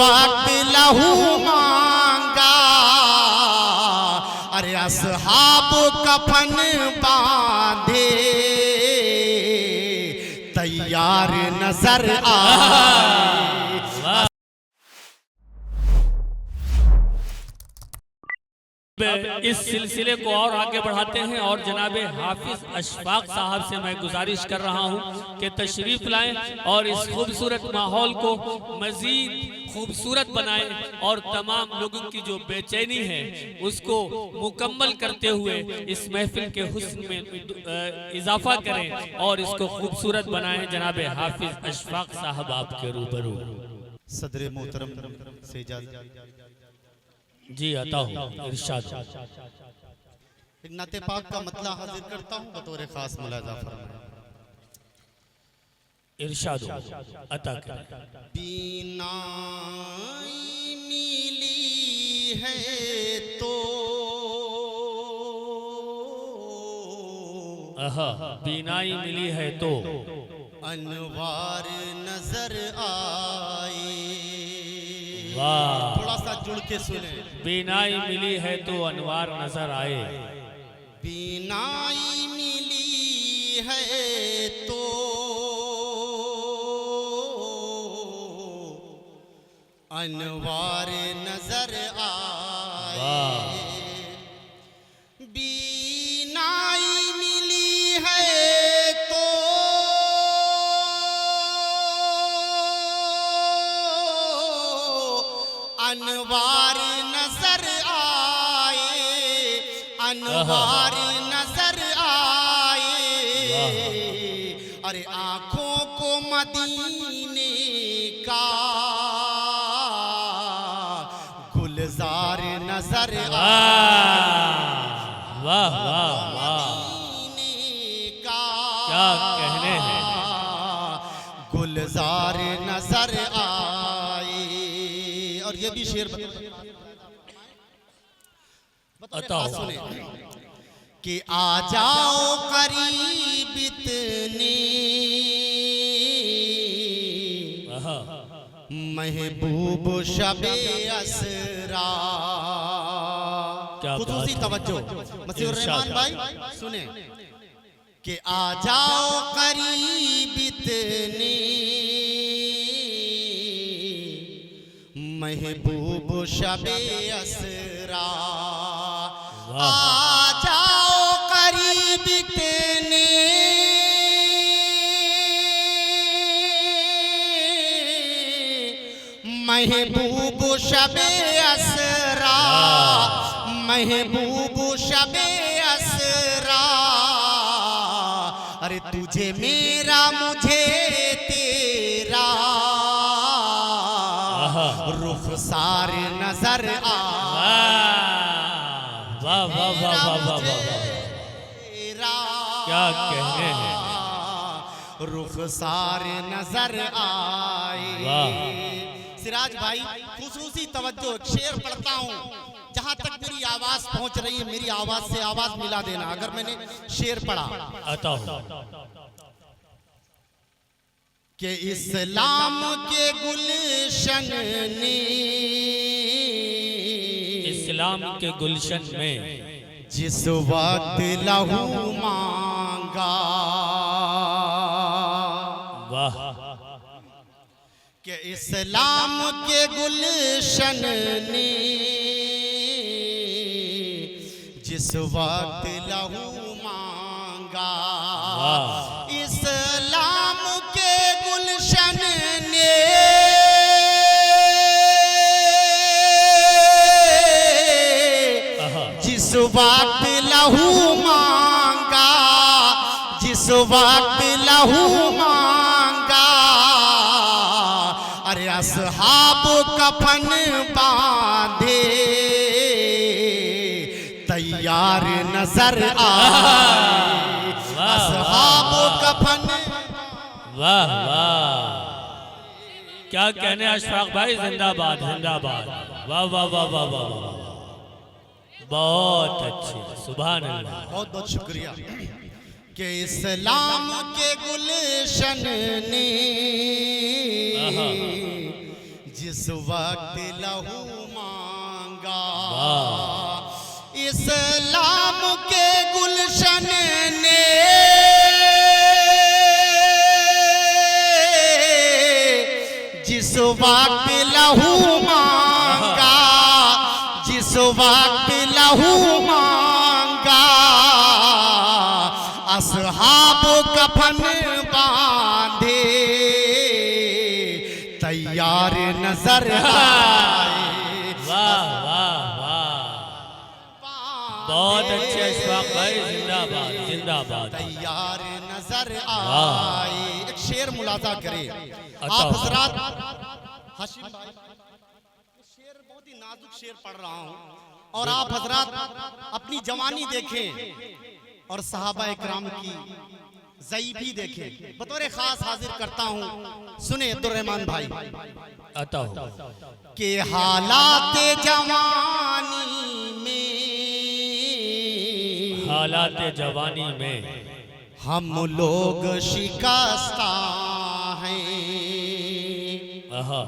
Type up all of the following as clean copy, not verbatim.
वक्त लहू मांगा, अरे असहाब कफन बांधे तैयार नजर आए। इस सिलसिले को और आगे बढ़ाते हैं और जनाब हाफिज अशफाक साहब से मैं गुजारिश कर रहा हूं कि तशरीफ लाएं और इस खूबसूरत माहौल को मजीद खूबसूरत बनाएं और तमाम लोगों की जो बेचैनी है उसको मुकम्मल करते हुए इस महफिल के हुस्न में इजाफा करें और इसको खूबसूरत बनाएं। जनाब हाफिज अशफाक साहब आपके रूबरू। सदर मोहतरम से इजाज़त जी आता हूँ। इरशाद नाते पाक का मतला हाजिर करता हूँ बतौर खास मुलाजा फरमाएं। इरशाद अता करें। बीनाई मिली है तो बीनाई मिली है तो अनवार नजर आए। वाह, थोड़ा सा जुड़ के सुने। बीनाई मिली है तो अनवार नजर आए। बीनाई मिली है तो अनवार नजर आए। बीनाई मिली है तो अनवार नजर आए, अनवार नजर आए। अरे आंखों को मदीने का गुलजार नजर आए। वाह वाह वाह, मदीने का क्या कहने हैं। गुलजार नजर आए। और ये भी शेर बताओ। सुने कि आ जाओ करीब इतने महबूब शबे असरा। खुसूसी तवज्जो मसीहुर रहमान भाई सुने कि आ जाओ करीब इतने महबूब शबे असरा। आ जाओ करीब इतने महबूब शबे असरा, महबूब शबे असरा। अरे तुझे मेरा मुझे तेरा रुखसार नजर आ। वाह वाह वाह वाह वाह वाह, क्या कहने हैं। रुखसार नजर आए। सिराज भाई खुसूसी तवज्जो, शेर पढ़ता हूँ जहां तक मेरी आवाज पहुंच रही है, मेरी आवाज से आवाज मिला देना अगर मैंने शेर पढ़ा। आता हूँ कि इस्लाम के गुलशन ने, इस्लाम के गुलशन में जिस वक्त लहू मांगा। वाह, कि इस्लाम के गुलशन ने जिस वक्त लहू मांगा। इस्लाम के गुलशन ने जिस वक्त लहू मांगा, जिस वक्त लहू मांगा। अरे असहाब कफन बांधे तैयार नजर आए। असहाब कफन। वाह वाह, क्या कहने अशफाक भाई। जिंदाबाद जिंदाबाद। वाह वाह वाह वाह वाह वाह, बहुत अच्छी, सुभान अल्लाह। बहुत बहुत शुक्रिया। कि इस्लाम के गुलशन ने जिस वक्त लहू मांगा वाह इस्लाम के गुलशन ने जिस वक्त लहू मांगा जिस वक्त लहू मांगा असहाब कफन बांधे तैयार नजर आए। वाह वाह वाह बहुत अच्छे अशफाक भाई जिंदाबाद जिंदाबाद तैयार नजर आए। एक शेर मुलाजा करें आप हजरात। हाशिम भाई शेर बहुत ही नाजुक शेर पढ़ रहा हूँ और आप हजरात अपनी जवानी देखें और सहाबा इकराम की ज़ईफ़ी देखें। बतौर खास हाजिर करता हूँ सुने अब्दुर्रहमान भाई आता हो के हालात जवानी में हालात जवानी में हम लोग शिकस्ता हैं। आहा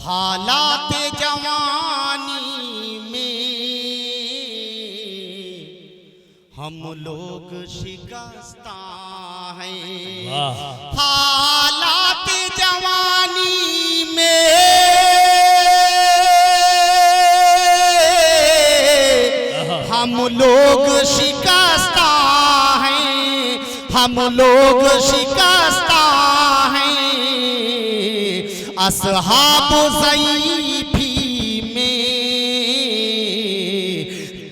हालात जवानी में हम लोग शिकस्ता हैं। वाह हालात जवानी में हम लोग शिकस्ता हैं। हम लोग शिकस्ता हैं। असहाब ज़ईफ़ी में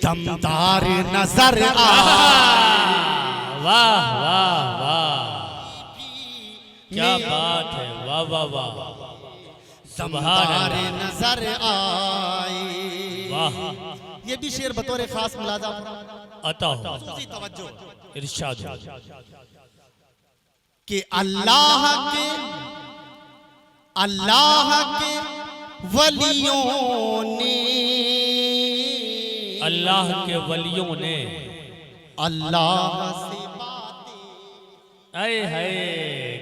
दमदार नजर आए। वाह वाह वाह क्या बात है वाह वाह वाह दमदार नजर आए। वाह ये भी शेर बतौर खास मुलाजा आता हो खुसूसी तवज्जो इरशाद हो। कि अल्लाह के वलियों ने अल्लाह के वलियों ने अल्लाह से बातें आए हाय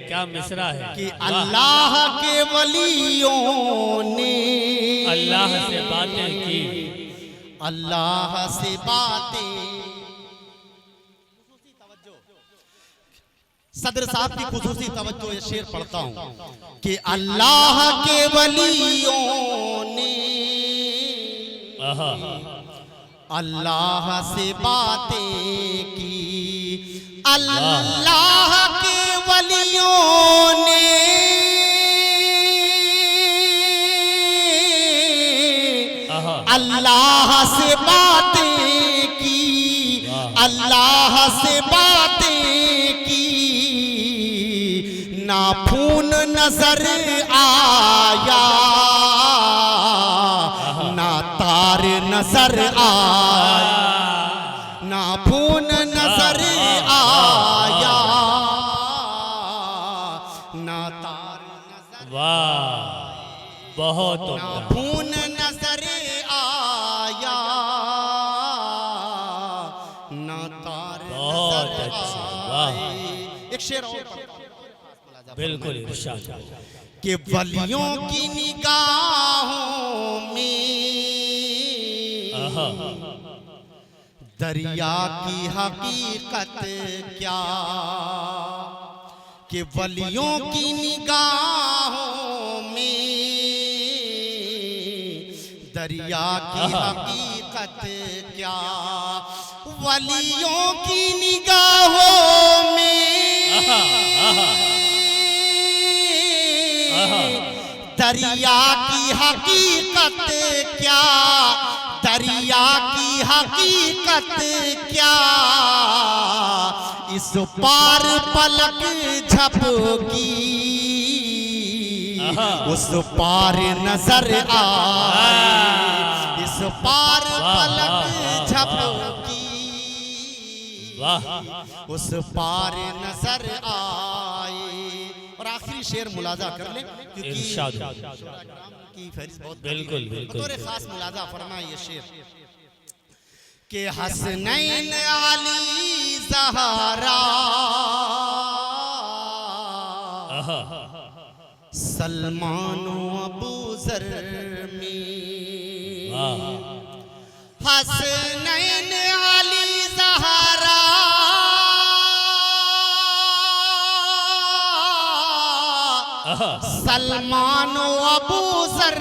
क्या मिसरा है कि अल्लाह के वलियों ने अल्लाह से बातें की अल्लाह से बातें। सदर साहब की खुसूसी तवज्जो ये शेर पढ़ता हूँ कि अल्लाह के वलियों ने आहा अल्लाह से बातें की। अल्लाह के वलियों ने आहा अल्लाह से बातें की। अल्लाह से बातें की ना खून नजर आया ना तार नजर आया ना खून नजर आया ना तार नजर वाह बहुत ना उम्दा खून नजर आया ना तार बहुत नजर अच्छे वाह आए। एक शेर और बिल्कुल इरशाद हो। कि वलियों की निगाहों में आहा दरिया की हकीकत क्या। कि वलियों की निगाहों में दरिया की हकीकत क्या। वलियों की निगाहों में दरिया की हकीकत क्या। दरिया की हकीकत क्या। इस पार पलक झपकी उस पार नजर आए। इस पार पलक झपकी वाह उस पार नजर आए। और आखिरी शेर मुलाजा कर ले क्योंकि इरशाद हो। की फहरिस्त बहुत बिल्कुल बिल्कुल बतौर खास मुलाजा फरमाए ये शेर कि हसनैन अली ज़हरा आहा सलमान अबू जर में वाह हसनैन अली ज़हरा सलमान अबू जर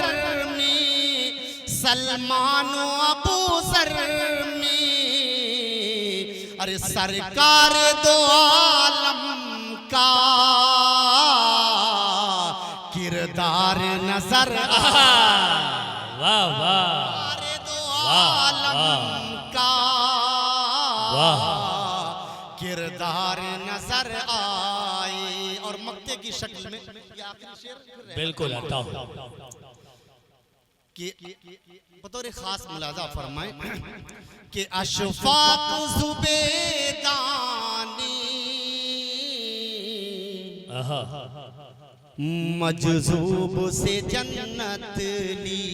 में सलमान अबू जर में अरे सरकार दो आलम का किरदार नजर वाह वाह आलम का वाह किरदार नजर आए। और मक्ते की शक्ल में ये आखिरी शेर बिल्कुल आता हूँ कि बतौर खास मुलाजा फरमाए कि अशफाक जुबेदानी मजजूब से जन्नत ली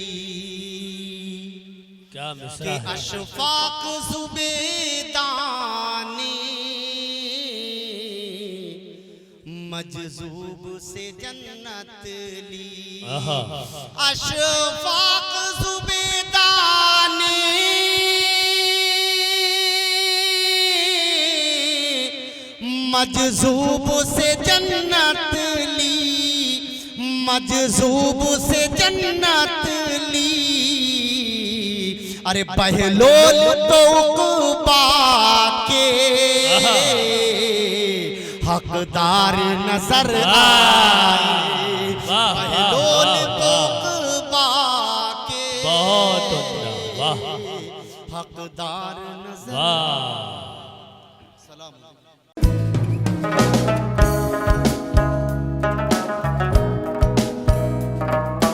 क्या कि मिसरा है अशफाक जुबेदानी मजजूब से जन्नत ली अशफाक जुबेदानी मजजूब से जन्नत ली मजजूब से जन्नत ली अरे बहलोल तो के हकदार नजर आए बहलोल तो के बहुत उम्दा वाह हकदार नजर वाह सलाम